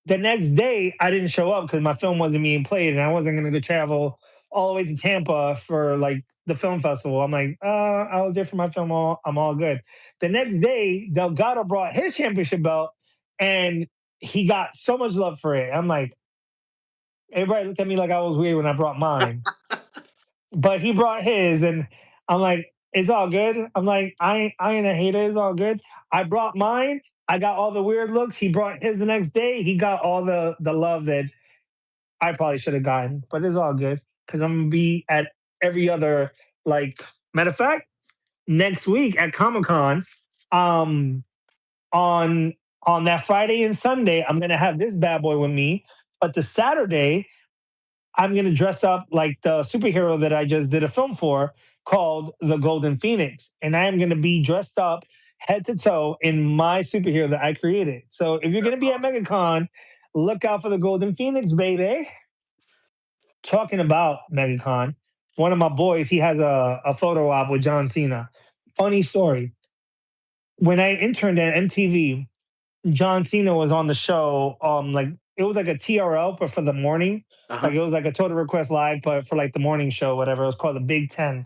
The next day, I didn't show up because my film wasn't being played, and I wasn't going to go travel all the way to Tampa for like the film festival. I'm like, I was there for my film. I'm all good. The next day, Delgado brought his championship belt, and he got so much love for it. I'm like, everybody looked at me like I was weird when I brought mine, but he brought his, and I'm like, it's all good. I'm like, I ain't a hater. It's all good. I brought mine. I got all the weird looks. He brought his the next day. He got all the love that I probably should have gotten, but it's all good because I'm gonna be at every other like. Matter of fact, next week at Comic Con, um, on on that Friday and Sunday, I'm gonna have this bad boy with me. But the Saturday, I'm going to dress up like the superhero that I just did a film for called The Golden Phoenix. And I am going to be dressed up head to toe in my superhero that I created. So if you're going to That's be at awesome. MegaCon, look out for the Golden Phoenix, baby. Talking about MegaCon, one of my boys, he has a photo op with John Cena. Funny story. When I interned at MTV, John Cena was on the show. Like it was like a TRL, but for the morning. Like Uh-huh. it was like a Total Request Live, but for like the morning show, whatever. It was called the Big Ten,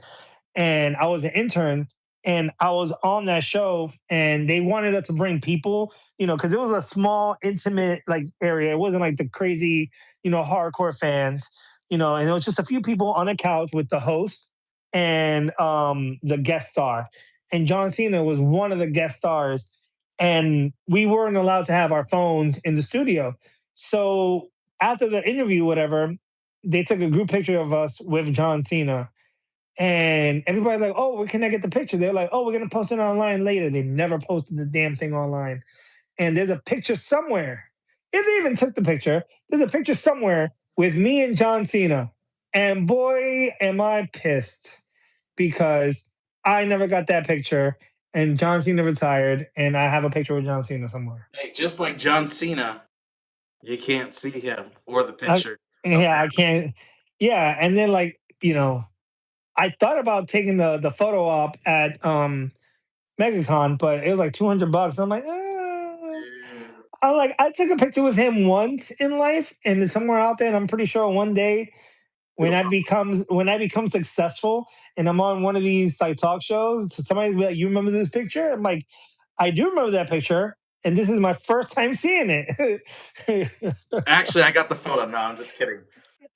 and I was an intern and I was on that show and they wanted us to bring people, because it was a small, intimate like area. It wasn't like the crazy, hardcore fans, and it was just a few people on a couch with the host and the guest star. And John Cena was one of the guest stars. And we weren't allowed to have our phones in the studio. So after the interview, whatever, they took a group picture of us with John Cena and everybody like, oh, where can I get the picture? They're like, oh, we're gonna post it online later. They never posted the damn thing online. And there's a picture somewhere. If they even took the picture, there's a picture somewhere with me and John Cena. And boy, am I pissed because I never got that picture. And John Cena retired, and I have a picture with John Cena somewhere. Hey, just like John Cena, you can't see him or the I, picture. yeah, I Apparently. can't. Yeah, and then like I thought about taking the photo op at MegaCon, but it was like $200. I'm like, I took a picture with him once in life and it's somewhere out there, and I'm pretty sure one day when I become successful and I'm on one of these like talk shows, somebody will be like, "You remember this picture?" I'm like, "I do remember that picture, and this is my first time seeing it." Actually, I got the photo. No, I'm just kidding.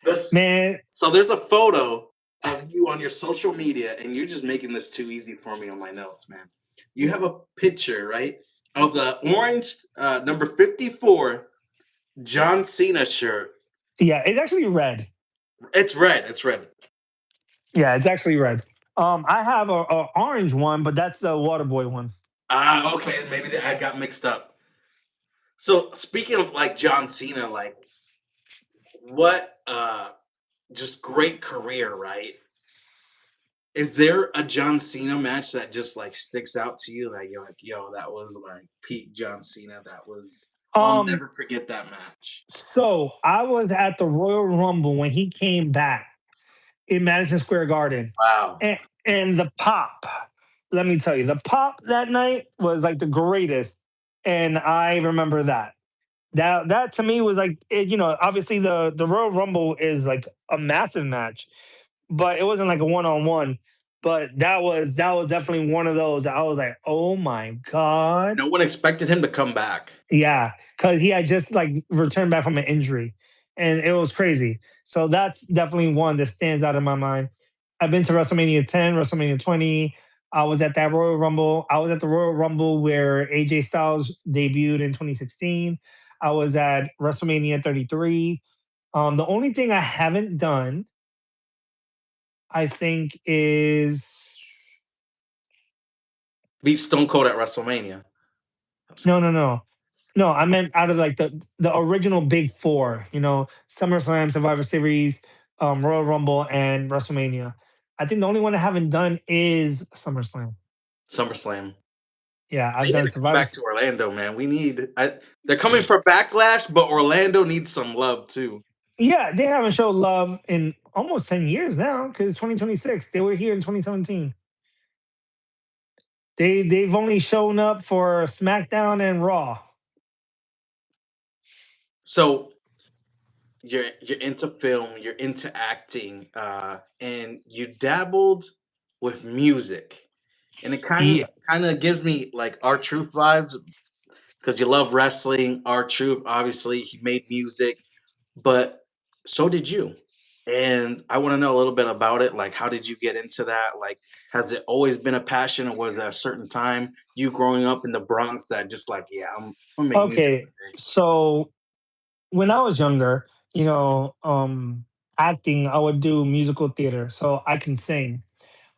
This Man, so there's a photo of you on your social media, and you're just making this too easy for me on my notes, man. You have a picture, right, of the orange number 54 John Cena shirt. yeah, it's actually red. It's red. It's red. Yeah, it's actually red. I have a orange one, but that's the Waterboy one. Ah, okay. Maybe I got mixed up. So speaking of like John Cena, like what just great career, right? Is there a John Cena match that just like sticks out to you? Like you're like, yo, that was like peak John Cena. That was I'll Um, never forget that match. so I was at the Royal Rumble when he came back in Madison Square Garden, Wow. and the pop. Let me tell you, the pop that night was like the greatest, and I remember that. That to me was like obviously the Royal Rumble is like a massive match, but it wasn't like a one on one. But that was definitely one of those that I was like, oh my god. No one expected him to come back. Yeah, because he had just like returned back from an injury, and it was crazy. So that's definitely one that stands out in my mind. I've been to WrestleMania 10, WrestleMania 20. I was at that Royal Rumble. I was at the Royal Rumble where AJ Styles debuted in 2016. I was at WrestleMania 33. The only thing I haven't done, I think, is Beat Stone Cold at WrestleMania. I'm just no, kidding. no, no. No, I meant out of like the original big four, SummerSlam, Survivor Series, Royal Rumble, and WrestleMania. I think the only one I haven't done is SummerSlam. SummerSlam. Yeah, I've They need done to come Survivor. back to Orlando, man. They're coming for backlash, but Orlando needs some love too. Yeah, they haven't showed love in almost 10 years now because 2026. They were here in 2017. They've only shown up for SmackDown and Raw. So you're into film, you're into acting, and you dabbled with music, and it kind Yeah. of kind of gives me like our truth vibes because you love wrestling. Our truth, obviously, he made music, but so did you. And I want to know a little bit about it. Like, how did you get into that? Like, has it always been a passion, or was there a certain time you growing up in the Bronx that just like, yeah, I'm gonna make music Okay. one day? So when I was younger, acting, I would do musical theater, so I can sing.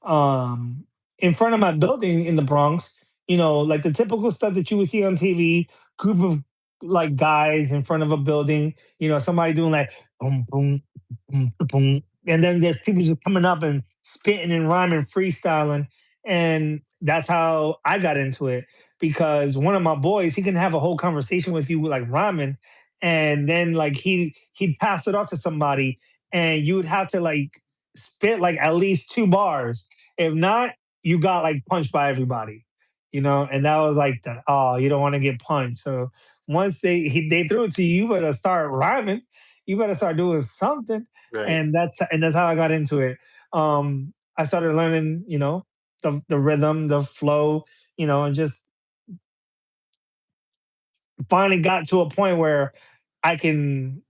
um in front of my building in the Bronx, like the typical stuff that you would see on TV, group of like guys in front of a building, somebody doing like boom boom boom boom, and then there's people just coming up and spitting and rhyming, freestyling, and that's how I got into it because one of my boys, he can have a whole conversation with you like rhyming, and then like he'd pass it off to somebody, and you would have to like spit like at least 2 bars. If not, you got like punched by everybody, and that was like the oh, you don't want to get punched. So once they threw it to you, you better start rhyming. You better start doing something, Right. and that's how I got into it. I started learning, the rhythm, the flow, and just finally got to a point where I can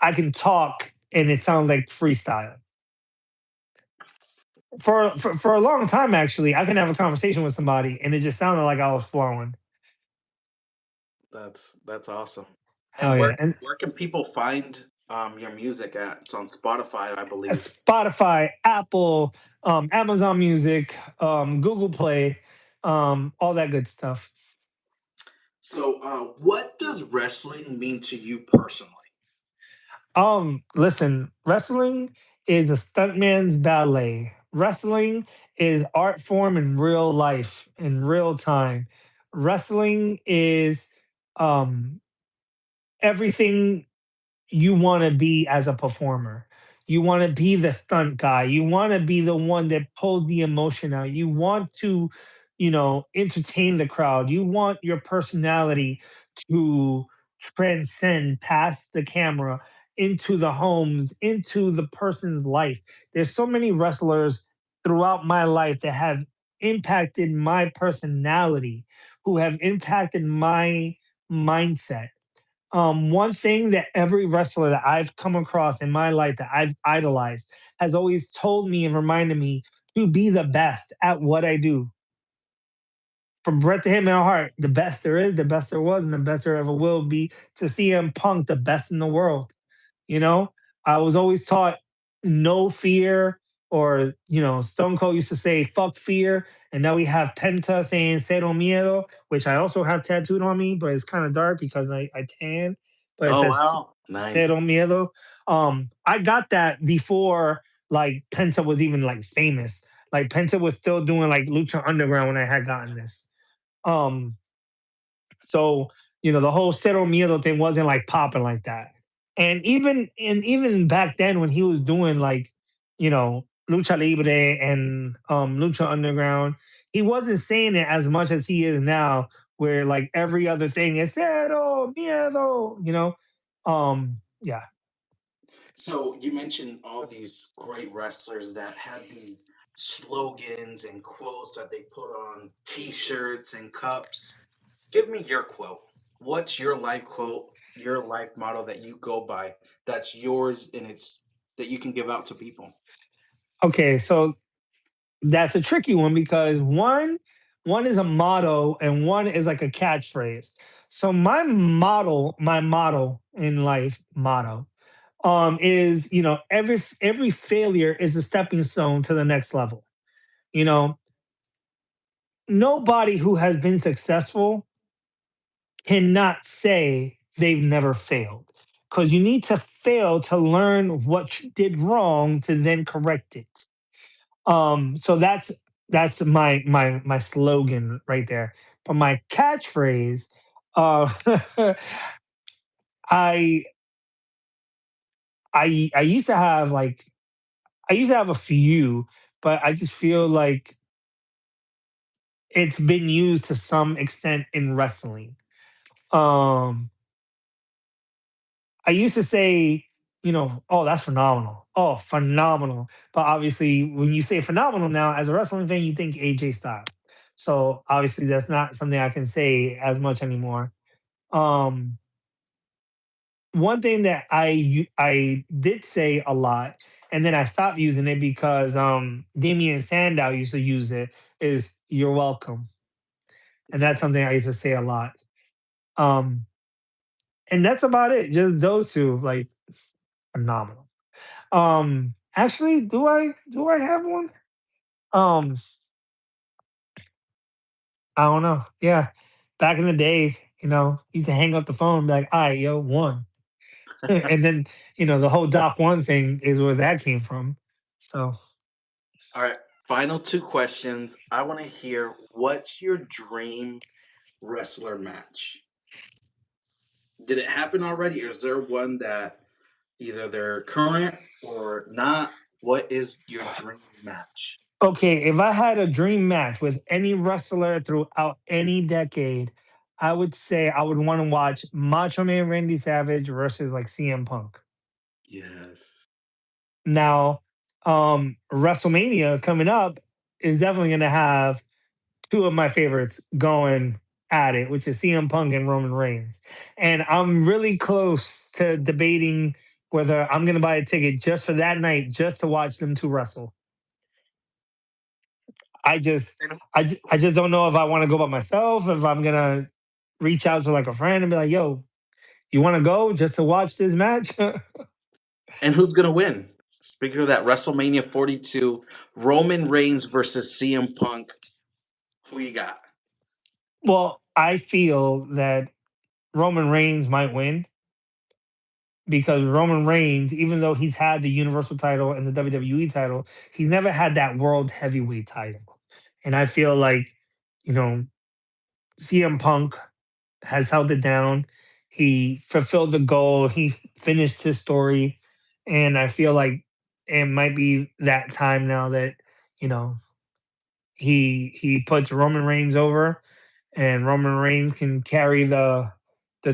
I can talk and it sounds like freestyle. For a long time, actually, I can have a conversation with somebody and it just sounded like I was flowing. That's awesome. And Hell yeah. And where can people find your music at? It's on Spotify, I believe. Spotify, Apple, Amazon Music, Google Play, all that good stuff. So, what does wrestling mean to you personally? Listen, wrestling is a stuntman's ballet. Wrestling is art form in real life, in real time. Wrestling is um everything you want to be as a performer. You want to be the stunt guy. You want to be the one that pulls the emotion out. You want to, entertain the crowd. You want your personality to transcend past the camera into the homes, into the person's life. There's so many wrestlers throughout my life that have impacted my personality, who have impacted my mindset. One thing that every wrestler that I've come across in my life that I've idolized has always told me and reminded me to be the best at what I do. From Bret to him in our heart, the best there is, the best there was, and the best there ever will be, to CM Punk, the best in the world. You know, I was always taught no fear, or, Stone Cold used to say fuck fear. And now we have Penta saying cero miedo, which I also have tattooed on me, but it's kind of dark because I tan, but it Oh says wow, nice. cero miedo. I got that before like Penta was even like famous. Like Penta was still doing like Lucha Underground when I had gotten this. Um, so, the whole Cero Miedo thing wasn't like popping like that. And even back then when he was doing like, Lucha Libre and Lucha Underground, he wasn't saying it as much as he is now, where like every other thing is Cero Miedo. Yeah. So you mentioned all these great wrestlers that had these slogans and quotes that they put on T-shirts and cups. Give me your quote. What's your life quote, your life motto that you go by? That's yours, and it's that you can give out to people. Okay, so that's a tricky one because one is a motto and one is like a catchphrase. So my motto in life, is, every failure is a stepping stone to the next level. You know, Nobody who has been successful cannot say they've never failed, because you need to fail to learn what you did wrong to then correct it. So that's my slogan right there. But my catchphrase, uh, I I used to have like I used to have a few, but I just feel like it's been used to some extent in wrestling. Um, I used to say, oh, that's phenomenal. Oh, phenomenal. But obviously, when you say phenomenal now, as a wrestling fan, you think AJ Styles. So obviously, that's not something I can say as much anymore. Um, One thing that I did say a lot, and then I stopped using it because Damian Sandow used to use it, is "You're welcome," and that's Yeah. something I used to say a lot. Um, and that's about it. Just those two, like, phenomenal. Actually, do I have one? Um, I don't know. Yeah. Back in the day, used to hang up the phone and be like, all right, yo, one. And then, the whole Doc One thing is where that came from. So, All right. Final two questions. I want to hear what's your dream wrestler match? Did it happen already, or is there one that either they're current or not? What is your dream match? okay, if I had a dream match with any wrestler throughout any decade, I would say I would want to watch Macho Man Randy Savage versus like CM Punk. Yes. Now, WrestleMania coming up is definitely going to have two of my favorites going at it, which is CM Punk and Roman Reigns. And I'm really close to debating whether I'm going to buy a ticket just for that night, just to watch them two wrestle. I just, I just don't know if I want to go by myself, if I'm going to reach out to like a friend and be like, yo, you want to go just to watch this match? And who's gonna win? Speaking of that, WrestleMania 42, Roman Reigns versus CM Punk. Who you got? Well, I feel that Roman Reigns might win because Roman Reigns, even though he's had the Universal title and the WWE title, he's never had that World Heavyweight title. And I feel like, you know, CM Punk has held it down. He fulfilled the goal, he finished his story. And I feel like it might be that time now that, you know, he puts Roman Reigns over, and Roman Reigns can carry the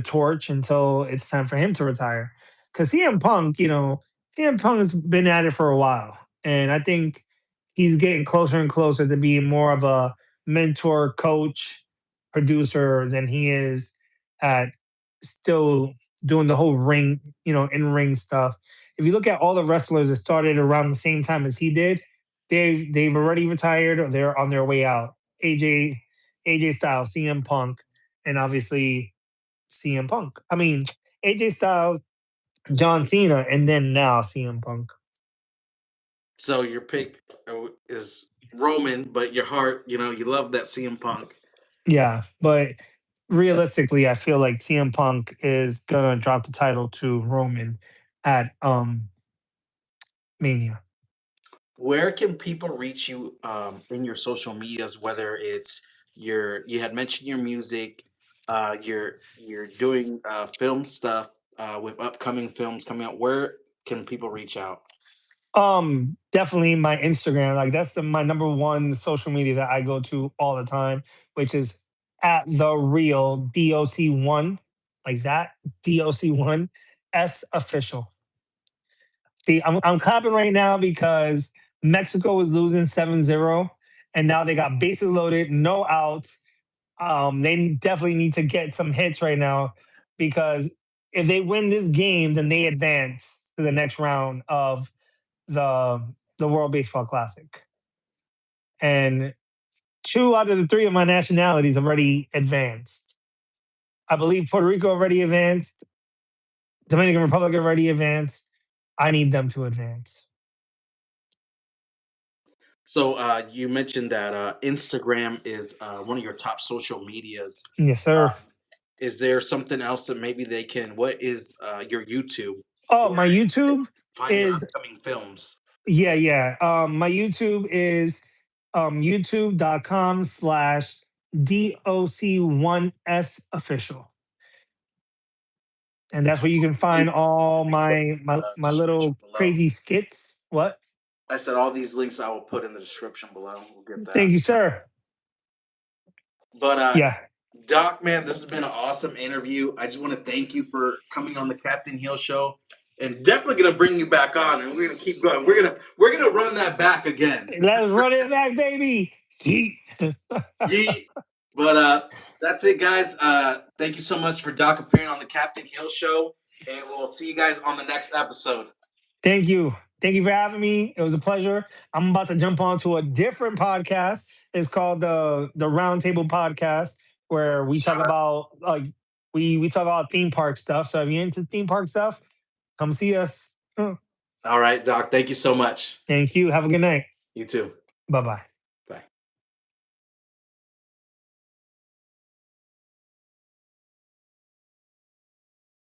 torch until it's time for him to retire. because CM Punk has been at it for a while, and I think he's getting closer and closer to being more of a mentor, coach, producer than he is at still doing the whole ring, in ring stuff. If you look at all the wrestlers that started around the same time as he did, they've already retired or they're on their way out. AJ Styles, CM Punk, and obviously CM Punk. I mean, AJ Styles, John Cena, and then now CM Punk. So your pick is Roman, but your heart, you love that CM Punk. Yeah, but realistically, I feel like CM Punk is gonna drop the title to Roman at Mania. Where can people reach you in your social medias? Whether it's you had mentioned your music, you're doing film stuff with upcoming films coming out. Where can people reach out? Definitely my Instagram. Like that's my number one social media that I go to all the time, which is at the real DOC1, like that DOC1 S official. See, I'm clapping right now because Mexico was losing 7-0, and now they got bases loaded, no outs. They definitely need to get some hits right now because if they win this game, then they advance to the next round of the the World Baseball Classic. And two out of the three of my nationalities already advanced. I believe Puerto Rico already advanced, Dominican Republic already advanced. I need them to advance. So you mentioned that Instagram is one of your top social medias. Yes, sir. Is there something else that maybe they can? What is your YouTube Oh, where my they YouTube find your is upcoming films? yeah, yeah. My YouTube is youtube.com/DOC1S official. And that's where you All can these find links all will be put my in my, the my description little below. crazy skits. What? I said all these links I will put in the description below. We'll get Thank that. you, sir. But Yeah. Doc, man, this has been an awesome interview. I just want to thank you for coming on the Captainheel Show, and definitely gonna bring you back on, and we're gonna keep going. We're gonna run that back again. Let's run it back, baby. Yeet. Yeet. But that's it, guys. Thank you so much for Doc appearing on the Captainheel Show, and we'll see you guys on the next episode. Thank you. Thank you for having me. It was a pleasure. I'm about to jump onto a different podcast. It's called the Roundtable Podcast, where we talk Shout out. about we talk about theme park stuff. So if you're into theme park stuff, come see us. All right, Doc. Thank you so much. Thank you. Have a good night. You too. Bye bye.